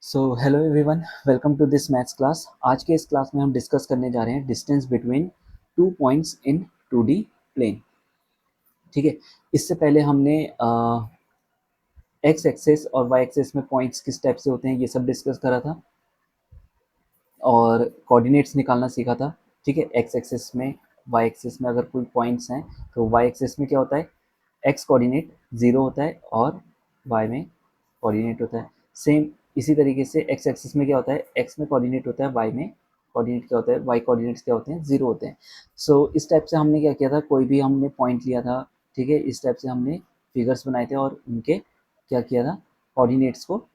So hello everyone, welcome to this maths class. आज के इस क्लास में हम डिस्कस करने जा रहे हैं distance between two points in 2D plane. ठीक है, इससे पहले हमने एक्स एक्सेस और वाई एक्सेस में पॉइंट्स किस टाइप से होते हैं ये सब डिस्कस करा था और कोऑर्डिनेट्स निकालना सीखा था। ठीक है, एक्स एक्सेस में, वाई एक्सेस में अगर कोई पॉइंट्स हैं तो वाई एक्सेस में क्या होता है, एक्स कोऑर्डिनेट 0 होता है और वाई में कोऑर्डिनेट होता है सेम। इसी तरीके से एक्स एक्सिस में क्या होता है, एक्स में कोऑर्डिनेट होता है, वाई में कोऑर्डिनेट क्या होता है, वाई कोऑर्डिनेट्स क्या होते हैं, 0 होते हैं। सो इस टाइप से हमने क्या किया था, कोई भी हमने पॉइंट लिया था, ठीक है, इस टाइप से हमने फिगर्स बनाए थे और उनके क्या किया था, कोऑर्डिनेट्स को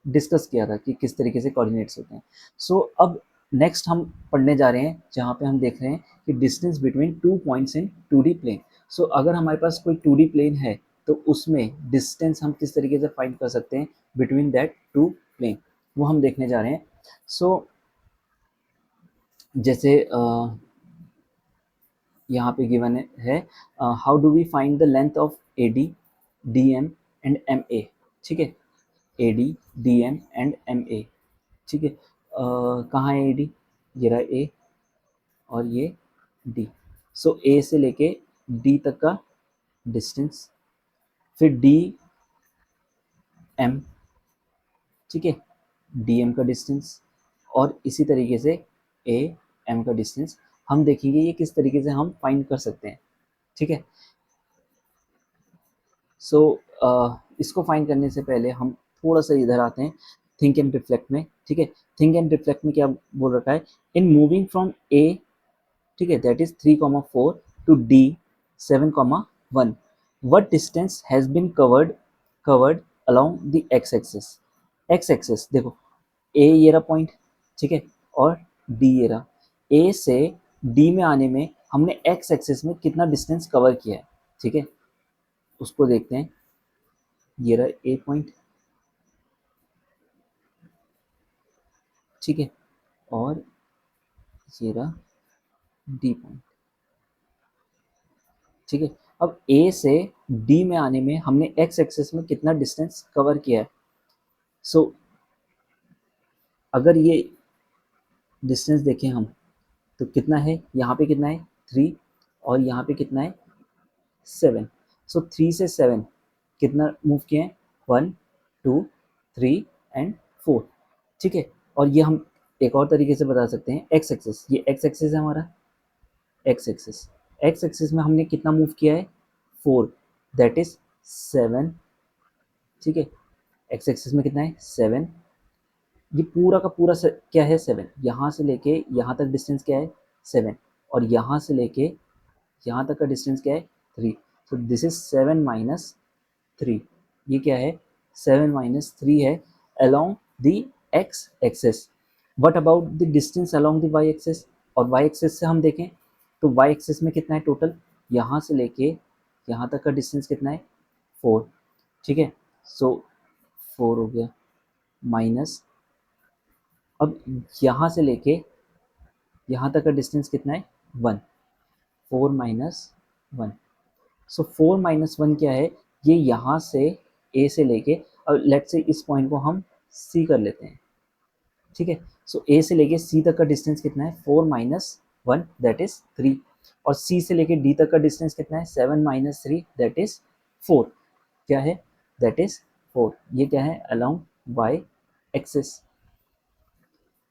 डिस्कस किया था कि किस तरीके से कोऑर्डिनेट्स होते हैं। सो अब नेक्स्ट हम पढ़ने जा रहे हैं जहाँ पे हम देख रहे हैं कि distance between two points in 2D plane. So अगर हमारे पास कोई 2D प्लेन है तो उसमें डिस्टेंस हम किस तरीके से फाइंड कर सकते हैं बिटवीन दैट टू प्लेन, वो हम देखने जा रहे हैं। सो जैसे यहाँ पे गिवन है, how do we find the length of A D D M and M A. ठीक है, A D D M and M A. ठीक है, कहाँ है ए डी, ये रहा ए और ये डी। सो ए से लेके डी तक का डिस्टेंस, फिर डी एम, ठीक है, डी एम का डिस्टेंस, और इसी तरीके से ए एम का डिस्टेंस हम देखेंगे ये किस तरीके से हम फाइंड कर सकते हैं। ठीक है, सो इसको फाइंड करने से पहले हम थोड़ा सा इधर आते हैं थिंक एंड रिफ्लेक्ट में। ठीक है, थिंक एंड रिफ्लेक्ट में क्या बोल रखा है, इन मूविंग फ्रॉम ए, ठीक है, that is 3,4 to D 7,1, what distance has been covered along the x axis। x axis देखो, a ये रहा पॉइंट, ठीक है, और d ये रहा। a से d में आने में हमने x एक्सिस में कितना डिस्टेंस कवर किया है, ठीक है, उसको देखते हैं। ये रहा a पॉइंट, ठीक है, और ये रहा d पॉइंट। ठीक है, अब a से d में आने में हमने x एक्सिस में कितना डिस्टेंस कवर किया है। सो अगर ये डिस्टेंस देखें हम तो कितना है, यहाँ पे कितना है 3 और यहाँ पे कितना है 7। सो 3 से 7 कितना मूव किए हैं, 1 2 3 एंड 4। ठीक है, और ये हम एक और तरीके से बता सकते हैं, एक्स एक्सिस, ये एक्स एक्सिस है हमारा, एक्स एक्सिस, एक्स एक्सिस में हमने कितना मूव किया है 4, दैट इज 7। ठीक है, एक्स एक्सिस में कितना है 7, ये पूरा का पूरा क्या है 7, यहाँ से लेके यहाँ तक डिस्टेंस क्या है 7, और यहाँ से लेके यहाँ तक का डिस्टेंस क्या है 3। सो दिस इज 7 माइनस 3, ये क्या है 7 माइनस 3 है along the X axis. What about the distance along the Y axis, और वाई एक्सेस से हम देखें तो वाई एक्सेस में कितना है टोटल, यहाँ से लेके यहाँ तक का डिस्टेंस कितना है 4। ठीक है, सो 4 हो गया, माइनस, अब यहाँ से लेके यहाँ तक का डिस्टेंस कितना है 1, 4 माइनस 1। सो 4 माइनस 1 क्या है, ये यहाँ से ए से लेके, अब लेट से इस पॉइंट को हम सी कर लेते हैं। ठीक है, सो ए से लेके सी तक का डिस्टेंस कितना है 4 माइनस 1, दैट इज 3, और सी से लेके डी तक का डिस्टेंस कितना है 7 माइनस 3, दैट इज 4। क्या है, दैट इज 4। ये क्या है, अलोंग वाई एक्सिस।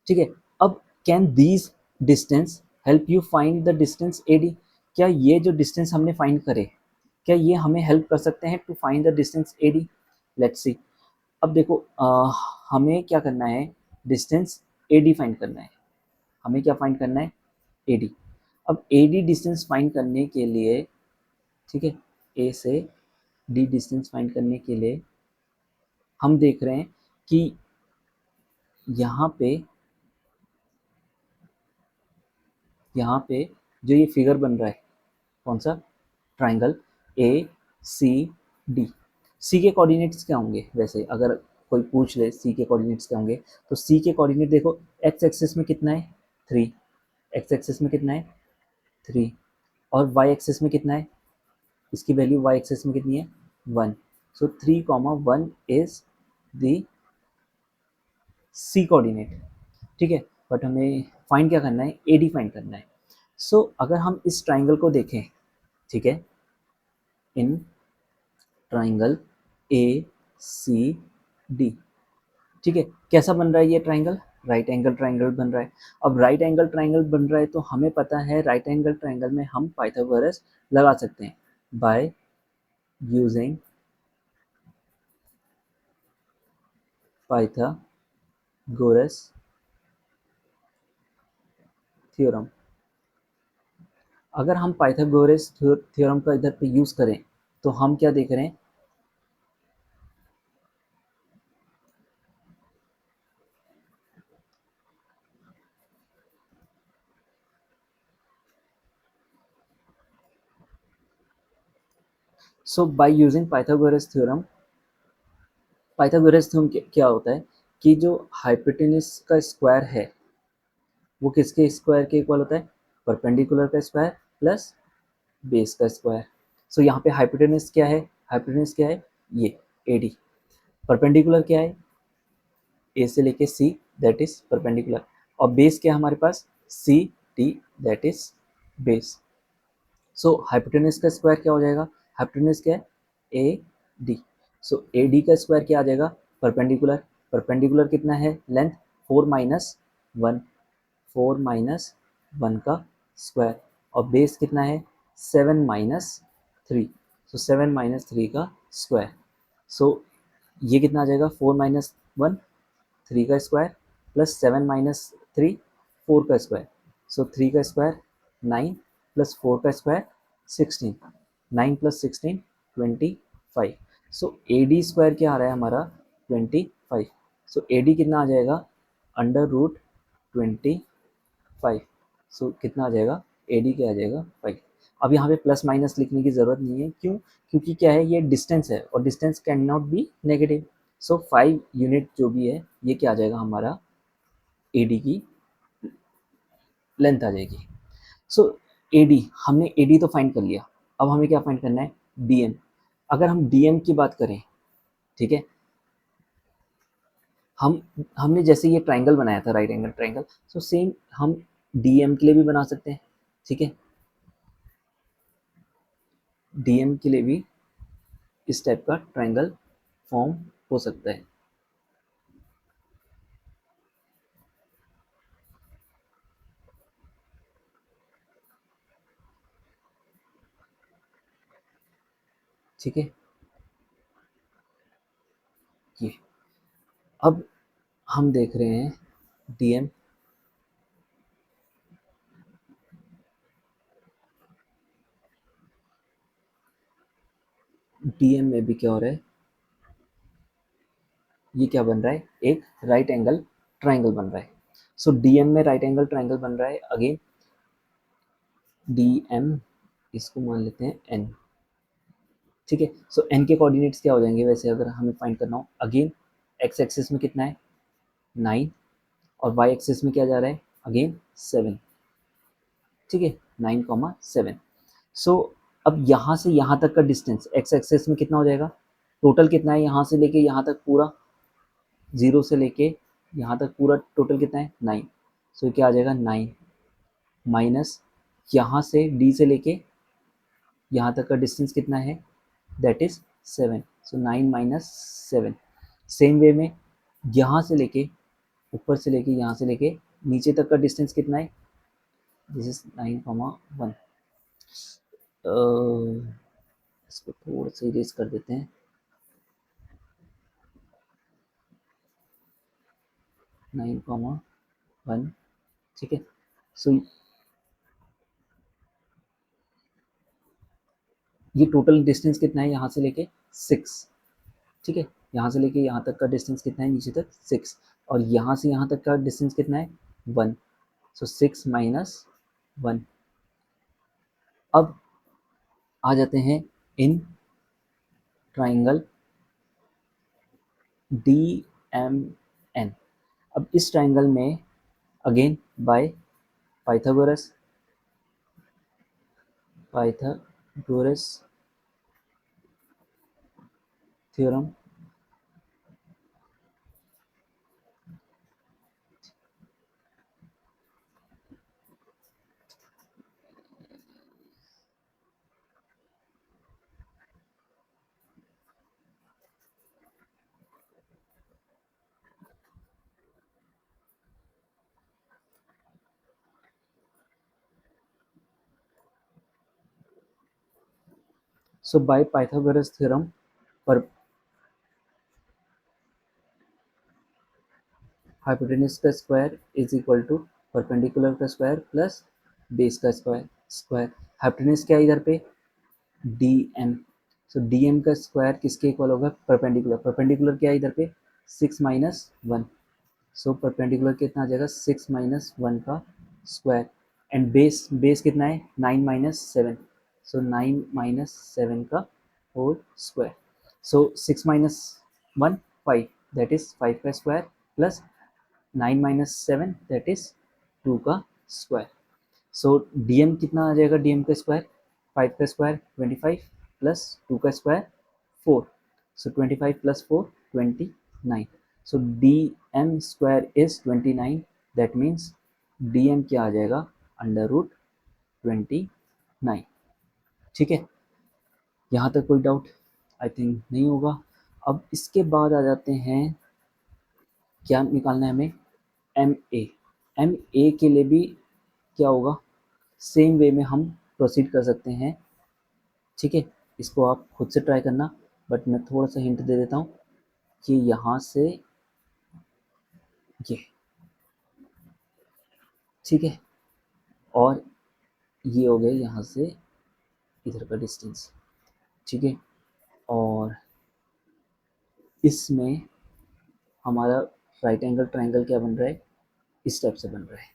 ठीक है, अब can these distance help you find the distance A D, क्या ये जो डिस्टेंस हमने फाइंड करे, क्या ये हमें हेल्प कर सकते हैं to find the distance A D. Let's see, अब देखो हमें क्या करना है, डिस्टेंस ए डी फाइंड करना है, हमें क्या फाइंड करना है ए डी। अब ए डी डिस्टेंस फाइंड करने के लिए, ठीक है, ए से डी डिस्टेंस फाइंड करने के लिए हम देख रहे हैं कि यहाँ पे जो ये फिगर बन रहा है, कौन सा, ट्राइंगल ए सी डी, सी के कोऑर्डिनेट्स क्या होंगे, वैसे अगर कोई पूछ ले सी के कोऑर्डिनेट्स क्या होंगे, तो सी के कोऑर्डिनेट देखो, एक्स एक्सिस में कितना है 3, एक्स एक्सिस में कितना है 3, और वाई एक्सिस में कितना है, इसकी वैल्यू वाई एक्सिस में कितनी है 1। सो 3,1 इज द सी कोऑर्डिनेट, ठीक है, बट हमें फाइंड क्या करना है, ए डी फाइंड करना है। सो अगर हम इस ट्राइंगल को देखें, ठीक है, in triangle A C D, ठीक है, कैसा बन रहा है ये ट्राइंगल, राइट एंगल ट्राइंगल बन रहा है। अब राइट एंगल ट्राइंगल बन रहा है तो हमें पता है राइट एंगल ट्राइंगल में हम पाइथागोरस लगा सकते हैं बाय यूजिंग पाइथागोरस थ्योरम। अगर हम पाइथागोरस थ्योरम का इधर पे यूज करें तो हम क्या देख रहे हैं, so by using Pythagoras theorem, Pythagoras theorem क्या होता है कि जो हाइपोटेनस का स्क्वायर है वो किसके स्क्वायर के इक्वल होता है, परपेंडिकुलर का स्क्वायर प्लस बेस का स्क्वायर। सो यहाँ पे हाइपोटेनस क्या है, हाइपोटेनस क्या है, ये ए डी, परपेंडिकुलर क्या है, ए से लेके सी, दैट इज परपेंडिकुलर, और बेस क्या है हमारे पास, C D, that is base. So hypotenuse का स्क्वायर क्या हो जाएगा, हाइपोटेनस क्या है, A D. So A D का स्क्वायर क्या आ जाएगा, परपेंडिकुलर, परपेंडिकुलर कितना है लेंथ, 4 - 1, 4 - 1 का स्क्वायर, और बेस कितना है 7 - 3, सो 7 - 3 का स्क्वायर। सो ये कितना आ जाएगा, 4 - 1 3 का स्क्वायर प्लस 7 - 3 4 का स्क्वायर, सो 3 का स्क्वायर 9 प्लस 4 का square 16, 9 + 16 25। So A D square क्या आ रहा है हमारा 25। सो ए डी कितना आ जाएगा, √25। सो कितना आ जाएगा, ए डी क्या आ जाएगा 5। अब यहाँ पे प्लस माइनस लिखने की ज़रूरत नहीं है, क्यों, क्योंकि क्या है ये डिस्टेंस है और distance can not be negative. So 5 unit जो भी है ये क्या आ जाएगा हमारा ए डी की लेंथ आ जाएगी। सो ए डी, हमने ए डी तो फाइंड कर लिया, अब हमें क्या फाइंड करना है, डी एम। अगर हम डी एम की बात करें, ठीक है, हमने जैसे ये ट्राइंगल बनाया था right angle triangle, so same हम डी एम के लिए भी बना सकते हैं, ठीक है, डी एम के लिए भी इस टाइप का ट्राइंगल फॉर्म हो सकता है। ठीक है, ये अब हम देख रहे हैं डीएम, डीएम में भी क्या हो रहा है, ये क्या बन रहा है, एक राइट एंगल ट्राइंगल बन रहा है। सो डीएम में राइट एंगल ट्राइंगल बन रहा है, अगेन डीएम इसको मान लेते हैं एन, ठीक है। सो एन के कोऑर्डिनेट्स क्या हो जाएंगे वैसे अगर हमें फाइंड करना हो, अगेन एक्स एक्सिस में कितना है 9, और वाई एक्सिस में क्या जा रहा है अगेन 7, ठीक है, 9, 7। सो अब यहाँ से यहाँ तक का डिस्टेंस एक्स एक्सिस में कितना हो जाएगा, टोटल कितना है यहाँ से लेके यहाँ तक पूरा, जीरो से लेके यहाँ तक पूरा टोटल कितना है 9। सो क्या आ जाएगा 9 माइनस यहाँ से डी से लेके यहाँ तक का डिस्टेंस कितना है, that is 7, so 9 - 7। Same way में यहाँ से लेके ऊपर से लेके यहाँ से लेके नीचे तक का डिस्टेंस कितना है, दिस इज 9, 1। इसको थोड़ा सा इरेज कर देते हैं, 9, 1, ठीक है। सो ये टोटल डिस्टेंस कितना है यहाँ से लेके 6, ठीक है, यहाँ से लेके यहाँ तक का डिस्टेंस कितना है नीचे तक 6, और यहाँ से यहाँ तक का डिस्टेंस कितना है 1, सो 6 - 1। अब आ जाते हैं in triangle D M N. अब इस ट्राइंगल में again by Pythagoras, Pythagoras theorem, so by Pythagoras theorem पर हाइपोटेन्यूज का square is equal to perpendicular का स्क्वायर प्लस बेस का स्क्वायर हाइपोटेन्यूज क्या है इधर पे D M. So D M का स्क्वायर किसके इक्वल होगा परपेंडिकुलर परपेंडिकुलर क्या है इधर पे 6 - 1। सो परपेंडिकुलर कितना आ जाएगा 6 - 1 का स्क्वायर एंड बेस बेस कितना है 9 - 7। सो 9 - 7 का whole square. So 6 - 1 5 that is 5 का स्क्वायर प्लस 9 - 7 दैट इज 2 का स्क्वायर। सो डीएम कितना आ जाएगा डीएम का स्क्वायर 5 का स्क्वायर 25 प्लस 2 का square 4। So 25 plus 4 29। So D M square is 29 that means D M क्या आ जाएगा √29। ठीक है, यहाँ तक कोई डाउट आई थिंक नहीं होगा। अब इसके बाद आ जाते हैं क्या निकालना है हमें एम ए। एम ए के लिए भी क्या होगा सेम वे में हम प्रोसीड कर सकते हैं। ठीक है, इसको आप खुद से ट्राई करना बट मैं थोड़ा सा हिंट दे देता हूँ कि यहाँ से ये ठीक है और ये हो गया यहाँ से इधर का डिस्टेंस। ठीक है, और इसमें हमारा राइट एंगल ट्रायंगल क्या बन रहा है इस टाइप से बन रहा है।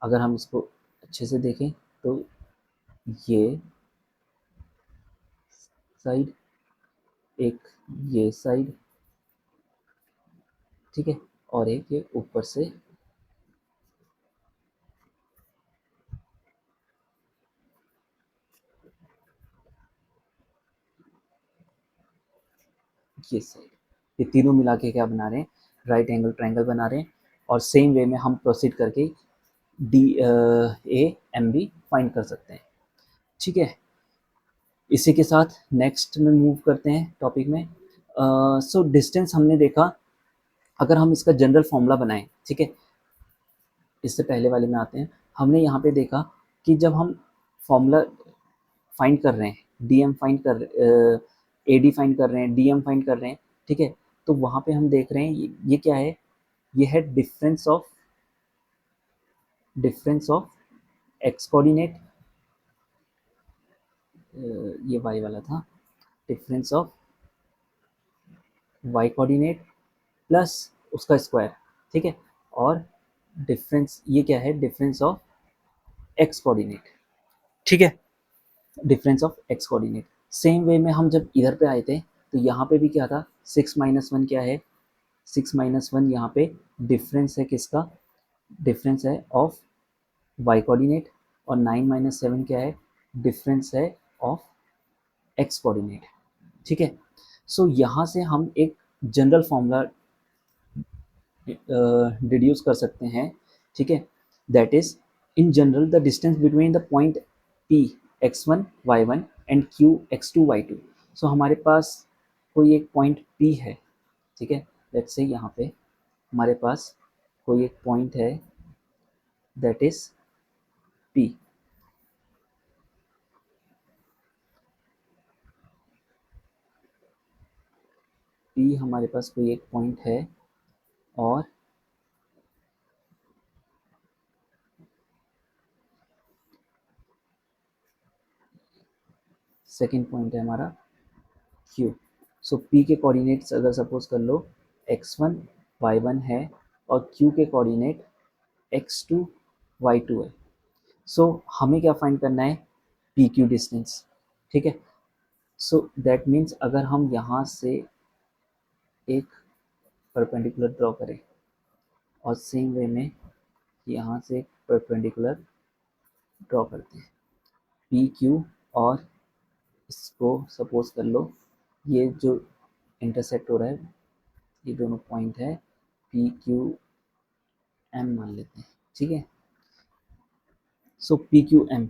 अगर हम इसको अच्छे से देखें तो ये साइड एक ये साइड ठीक है और एक ये ऊपर से ये साइड, ये तीनों मिला के क्या बना रहे हैं राइट एंगल ट्रायंगल बना रहे हैं। और सेम वे में हम प्रोसीड करके D A M B find कर सकते हैं। ठीक है, इसी के साथ नेक्स्ट में मूव करते हैं टॉपिक में। सो डिस्टेंस हमने देखा, अगर हम इसका जनरल फॉर्मूला बनाएं ठीक है, इससे पहले वाले में आते हैं। हमने यहाँ पे देखा कि जब हम फॉर्मूला फाइंड कर रहे हैं डी एम फाइंड कर ए डी फाइंड कर रहे हैं डी एम फाइंड कर रहे हैं ठीक है, तो वहाँ पे हम देख रहे हैं ये क्या है, ये है डिफरेंस ऑफ एक्स कोऑर्डिनेट, ये वाई वाला था, difference of Y coordinate plus उसका स्क्वायर। ठीक है, और डिफरेंस ये क्या है डिफरेंस ऑफ एक्स कोऑर्डिनेट। ठीक है, difference of X coordinate. Same way में हम जब इधर पे आए थे तो यहाँ पे भी क्या था 6 - 1 क्या है 6 - 1 यहाँ पे डिफरेंस है किसका डिफरेंस है ऑफ वाई कोऑर्डिनेट और 9 - 7 क्या है डिफरेंस है ऑफ एक्स कोऑर्डिनेट। ठीक है, सो यहाँ से हम एक जनरल फॉर्मूला डिड्यूस कर सकते हैं। ठीक है, that is in general the distance between the point P x1 y1 and Q x2 y2। सो हमारे पास कोई एक पॉइंट P है ठीक है, लेट्स से यहाँ पे हमारे पास कोई एक पॉइंट है दैट इज P। P हमारे पास कोई एक पॉइंट है और सेकेंड पॉइंट है हमारा Q। सो P के कोऑर्डिनेट्स अगर सपोज कर लो x1 y1 है और Q के कोऑर्डिनेट x2 y2 है। सो हमें क्या फाइंड करना है पी क्यू डिस्टेंस। ठीक है, सो दैट मीन्स अगर हम यहाँ से एक परपेंडिकुलर ड्रॉ करें और सेम वे में यहाँ से एक परपेंडिकुलर ड्रॉ करते हैं पी क्यू और इसको सपोज कर लो ये जो इंटरसेक्ट हो रहा है ये दोनों पॉइंट है पी क्यू एम मान लेते हैं। ठीक है, सो पी क्यू एम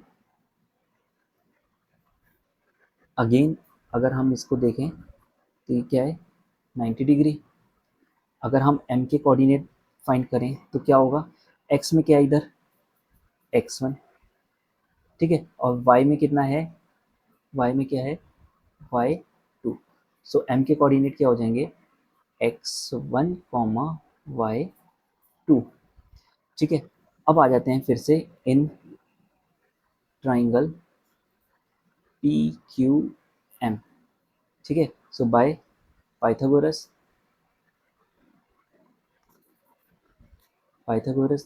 अगेन अगर हम इसको देखें तो ये क्या है 90 डिग्री। अगर हम m के कोऑर्डिनेट फाइंड करें तो क्या होगा x में क्या है इधर x1 ठीक है और y में कितना है y में क्या है y2। सो m के कोऑर्डिनेट क्या हो जाएंगे, x1 कॉमा y2। ठीक है, अब आ जाते हैं फिर से in triangle P Q M. ठीक है, सो बाय पाइथागोरस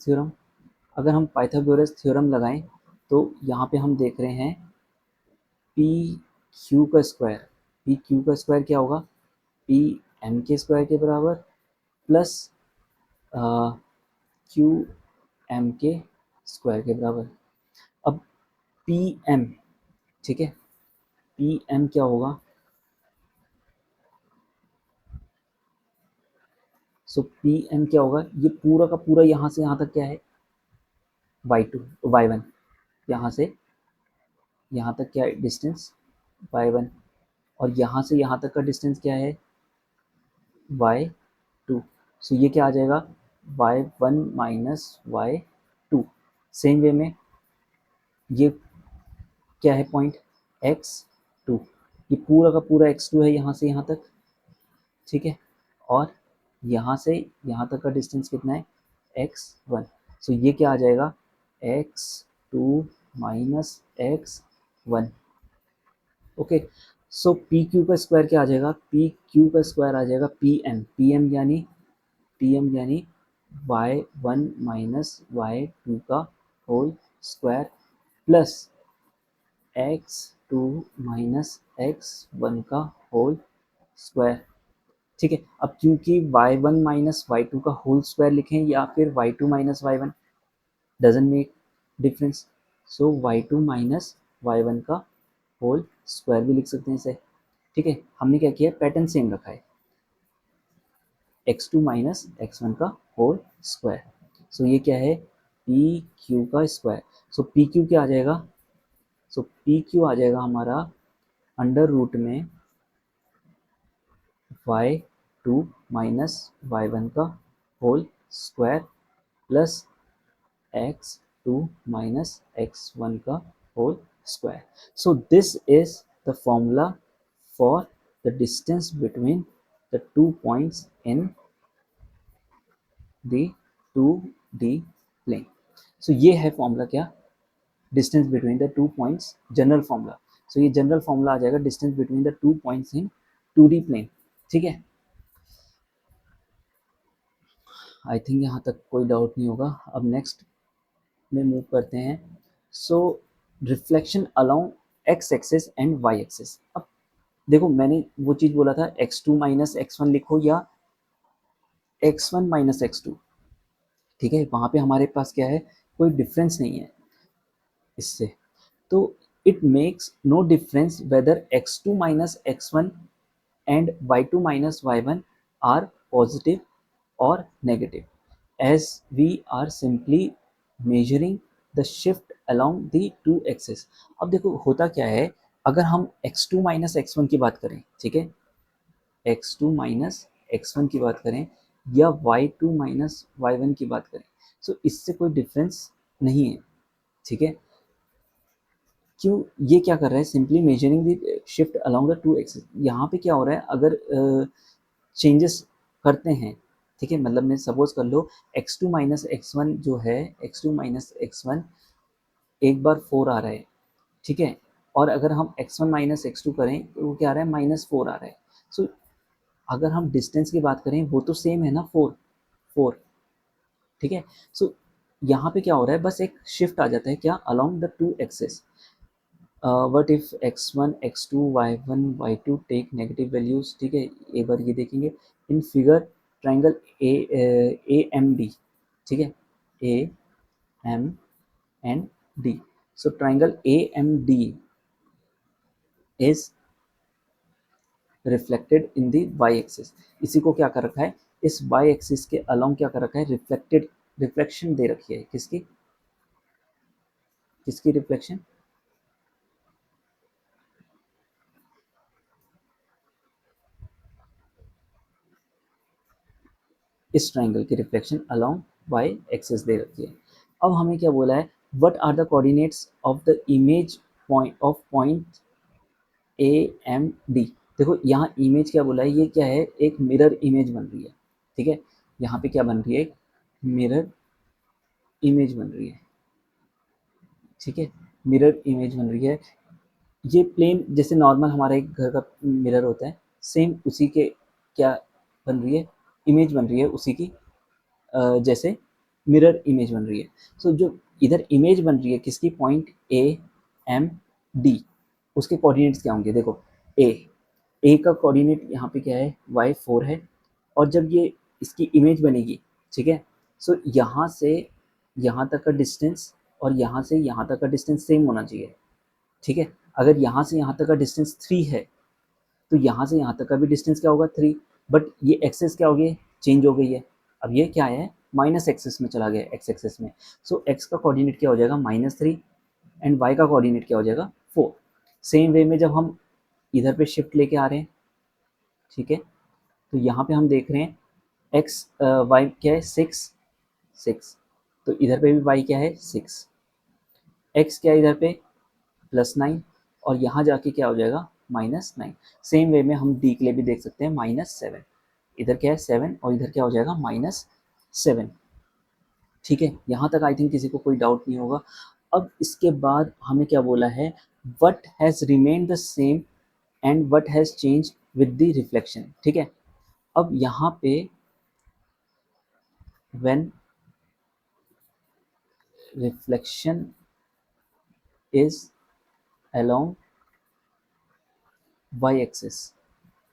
थ्योरम, अगर हम पाइथागोरस थ्योरम लगाएं तो यहाँ पे हम देख रहे हैं पी क्यू का स्क्वायर, पी क्यू का स्क्वायर क्या होगा, पी एम के स्क्वायर के बराबर प्लस क्यू एम के स्क्वायर के बराबर। अब पी एम, ठीक है, पी एम क्या होगा, सो पी एम क्या होगा, ये पूरा का पूरा यहाँ से यहाँ तक क्या है, y2 y1, यहाँ से यहाँ तक क्या है डिस्टेंस y1, और यहाँ से यहाँ तक का डिस्टेंस क्या है y2। सो ये क्या आ जाएगा y1 minus y2। Same way में ये क्या है पॉइंट x2, ये पूरा का पूरा x2 है यहाँ से यहाँ तक। ठीक है, और यहाँ से यहाँ तक का डिस्टेंस कितना है x1। सो ये क्या आ जाएगा x2 माइनस x1। ओके, सो पी क्यू का स्क्वायर क्या आ जाएगा, पी क्यू का स्क्वायर आ जाएगा पी एम यानी y1 माइनस y2 का whole square plus x2 minus x1 का होल स्क्वायर। ठीक है, अब क्योंकि y1 माइनस y2 का होल स्क्वायर लिखें या फिर y2 minus y1 doesn't make difference, so y2 minus y1 का होल स्क्वायर भी लिख सकते हैं इसे। ठीक है, हमने क्या किया, पैटर्न सेम रखा है, x2 माइनस x1 का होल स्क्वायर। सो ये क्या है पी क्यू का स्क्वायर। सो पी क्यू क्या आ जाएगा, सो पी क्यू आ जाएगा हमारा अंडर रूट में y2 माइनस y1 का whole square plus x2 minus x1 का whole square. So this is the formula for the distance between the 2 points in the 2D plane. So ये है formula क्या, distance between the 2 points, general formula. So ये general formula आ जाएगा distance between the 2 points in 2D plane. ठीक है, I think यहाँ तक कोई डाउट नहीं होगा। अब नेक्स्ट में मूव करते हैं। So reflection along X axis and Y axis. अब देखो मैंने वो चीज़ बोला था x2 माइनस x1 लिखो या x1 माइनस x2। ठीक है, वहाँ पे हमारे पास क्या है, कोई डिफरेंस नहीं है इससे, तो it makes no difference whether x2 minus x1 and y2 minus y1 are positive or negative, as we are simply measuring the shift along the two axes। अब देखो होता क्या है, अगर हम x2 माइनस x1 की बात करें, ठीक है, x2 माइनस x1 की बात करें या y2 माइनस y1 की बात करें, सो इससे कोई डिफरेंस नहीं है। ठीक है, क्यों, ये क्या कर रहा है, simply measuring the shift along the to axis. यहाँ पे क्या हो रहा है, अगर चेंजेस करते हैं, ठीक है, मतलब मैं सपोज कर लो x2 माइनस x1 जो है, x2 माइनस x1 एक बार 4 आ रहा है, ठीक है, और अगर हम x1 माइनस x2 करें तो वो क्या आ रहा है -4 आ रहा है। सो अगर हम डिस्टेंस की बात करें वो तो सेम है ना, 4 4। ठीक है, सो यहाँ पे क्या हो रहा है, बस एक शिफ्ट आ जाता है क्या, along the two axes. What if x1 x2 y1 y2 take negative values. ठीक है, एक बार ये देखेंगे in figure triangle A M D. ठीक है, A M and D. So triangle A M D is reflected in the Y axis. इसी को क्या कर रखा है, इस वाई एक्सिस के अलोंग क्या कर रखा है, रिफ्लेक्टेड, रिफ्लेक्शन दे रखी है, किसकी, किसकी रिफ्लेक्शन, इस ट्राइंगल की रिफ्लेक्शन अलोंग वाई एक्सिस दे रखी है। अब हमें क्या बोला है, what are the coordinates of the image point of point AMD। देखो यहाँ इमेज क्या बोला है, ये क्या है, एक मिरर इमेज बन रही है, ठीक है। यहाँ पे क्या बन रही है, एक मिरर इमेज बन रही है, ठीक है, मिरर इमेज बन रही है। ये प्लेन जैसे नॉर्मल हमारा एक घर का मिरर होता है, सेम उसी के क्या बन रही है, इमेज बन रही है उसी की, जैसे मिरर इमेज बन रही है। सो जो इधर इमेज बन रही है किसकी, पॉइंट AMD, उसके कोऑर्डिनेट्स क्या होंगे, देखो ए का कोऑर्डिनेट यहाँ पे क्या है, y4 है। और जब ये इसकी इमेज बनेगी, ठीक है, सो यहाँ से यहाँ तक का डिस्टेंस और यहाँ से यहाँ तक का डिस्टेंस सेम होना चाहिए, ठीक है। अगर यहाँ से यहाँ तक का डिस्टेंस 3 है तो यहाँ से यहाँ तक का भी डिस्टेंस क्या होगा, 3। बट ये एक्सेस क्या हो गई, चेंज हो गई है। अब ये क्या है, माइनस एक्सेस में चला गया, एक्स एक्सेस में। सो एक्स का कोऑर्डिनेट क्या हो जाएगा, -3, एंड वाई का कोऑर्डिनेट क्या हो जाएगा, 4। सेम वे में जब हम इधर पे शिफ्ट लेके आ रहे हैं, ठीक है, तो यहाँ पे हम देख रहे हैं एक्स वाई क्या है, 6, तो इधर पे भी वाई क्या है, 6, एक्स क्या है इधर पे +9, और यहाँ जाके क्या हो जाएगा, -9। सेम वे में हम डी के लिए भी देख सकते हैं, -7, इधर क्या है 7 और इधर क्या हो जाएगा, -7, ठीक है। यहाँ तक आई थिंक किसी को कोई डाउट नहीं होगा। अब इसके बाद हमें क्या बोला है, what has remain the same and what has change with the reflection, ठीक है। अब यहाँ पे when reflection is along Y axis,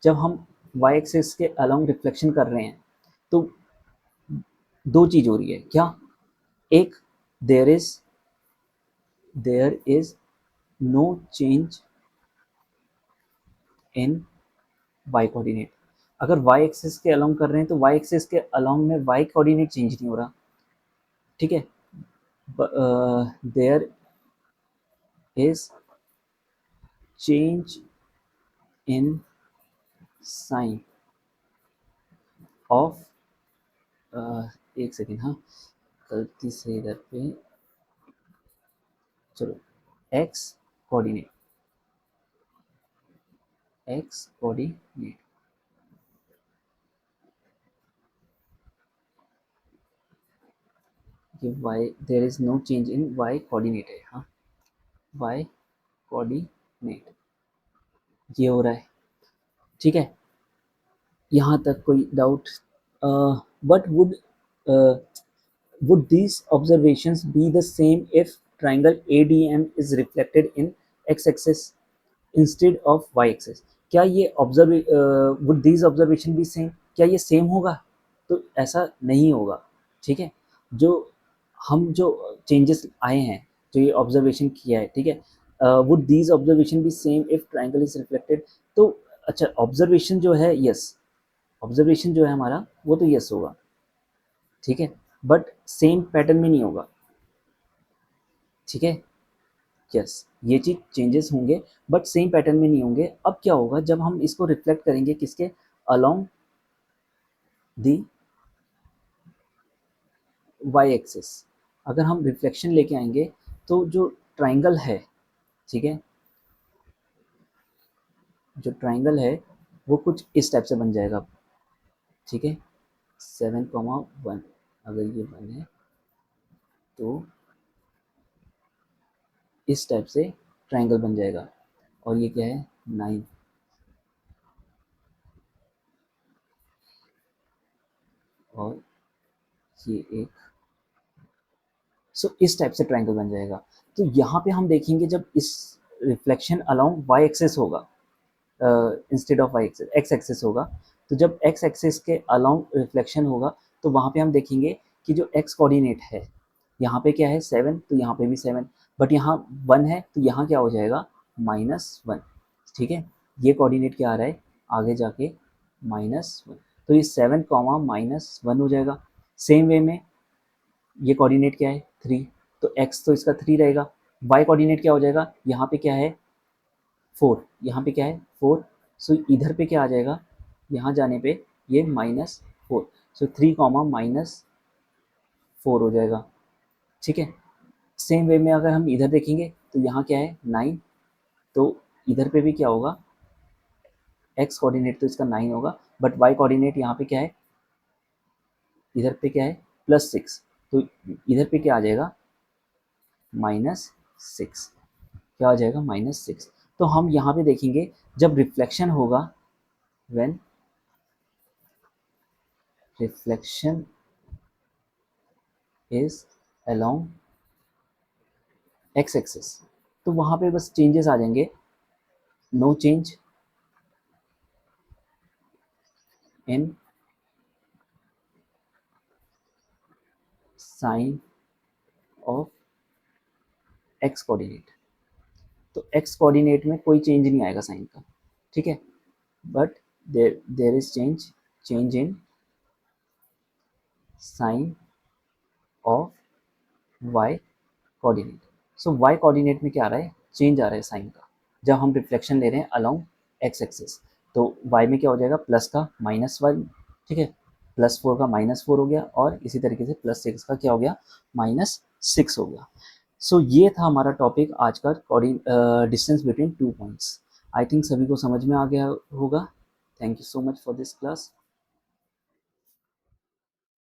जब हम वाई एक्सिस के अलोंग रिफ्लेक्शन कर रहे हैं तो दो चीज़ हो रही है, क्या, एक, there is no change in Y coordinate. अगर वाई एक्सिस के अलोंग कर रहे हैं तो वाई एक्सिस के अलोंग में वाई कोऑर्डिनेट चेंज नहीं हो रहा, ठीक है। There is change in sign of, एक सेकेंड, हाँ गलती से इधर पे, चलो, एक्स कोऑर्डिनेट, एक्स कोऑर्डिनेट, ये Y, there is no change in Y coordinate है, हाँ वाई कोऑर्डिनेट, ये हो रहा है, ठीक है। यहाँ तक कोई doubt, but would these observations be the same if triangle ADM is reflected in x-axis instead of y-axis? क्या ये would these observation be same, क्या ये सेम होगा, तो ऐसा नहीं होगा, ठीक है। जो हम जो चेंजेस आए हैं, जो ये ऑब्जर्वेशन किया है, ठीक है, would these observation be same if triangle is reflected, तो अच्छा ऑब्जर्वेशन जो है यस, ऑब्जर्वेशन जो है हमारा वो तो यस होगा, ठीक है, बट सेम पैटर्न में नहीं होगा, ठीक है, यस ये चीज़ चेंजेस होंगे बट सेम पैटर्न में नहीं होंगे। अब क्या होगा जब हम इसको रिफ्लेक्ट करेंगे किसके, अलोंग दी वाई एक्सिस, अगर हम रिफ्लेक्शन लेके आएंगे तो जो ट्राइंगल है, ठीक है, जो ट्राइंगल है वो कुछ इस टाइप से बन जाएगा, ठीक है, 7,1, अगर ये 1 है तो इस टाइप से ट्राइंगल बन जाएगा, और ये क्या है 9, और ये एक, सो इस टाइप से ट्राइंगल बन जाएगा। तो यहाँ पे हम देखेंगे जब इस रिफ्लेक्शन अलोंग वाई एक्सेस होगा, instead of Y axis X axis होगा, तो जब एक्स एक्सेस के अलोंग रिफ्लेक्शन होगा तो वहाँ पे हम देखेंगे कि जो एक्स कोऑर्डिनेट है, यहाँ पे क्या है 7, तो यहाँ पे भी 7, बट यहाँ 1 है तो यहाँ क्या हो जाएगा, -1, ठीक है। ये कोऑर्डिनेट क्या आ रहा है आगे जाके, -1, तो ये 7, -1 हो जाएगा। सेम वे में ये कोऑर्डिनेट क्या है 3, तो x तो इसका 3 रहेगा, y कोऑर्डिनेट क्या हो जाएगा, यहाँ पे क्या है 4, यहाँ पे क्या है 4, सो इधर पे क्या आ जाएगा, यहाँ जाने पे ये -4, सो 3, -4 हो जाएगा, ठीक है। सेम वे में अगर हम इधर देखेंगे तो यहाँ क्या है 9, तो इधर पे भी क्या होगा, एक्स कोऑर्डिनेट तो इसका 9 होगा, बट वाई कोऑर्डिनेट यहाँ पे क्या है, इधर पे क्या है +6, तो इधर पे क्या आ जाएगा -6, क्या आ जाएगा -6। तो हम यहाँ पे देखेंगे जब रिफ्लेक्शन होगा, when reflection is along X axis, तो वहाँ पे बस चेंजेस आ जाएंगे, no change in sign of X coordinate, तो एक्स कोऑर्डिनेट में कोई चेंज नहीं आएगा साइन का, ठीक है, but there is change in sign of Y coordinate. So Y coordinate में क्या आ रहा है, चेंज आ रहा है साइन का, जब हम रिफ्लेक्शन ले रहे हैं अलोंग एक्स एक्सिस, तो वाई में क्या हो जाएगा, प्लस का -1, ठीक है, +4 का -4 हो गया, और इसी तरीके से +6 का क्या हो गया, -6 हो गया। सो ये था हमारा टॉपिक आज का, distance between 2 points. I think सभी को समझ में आ गया होगा। Thank you so much for this class.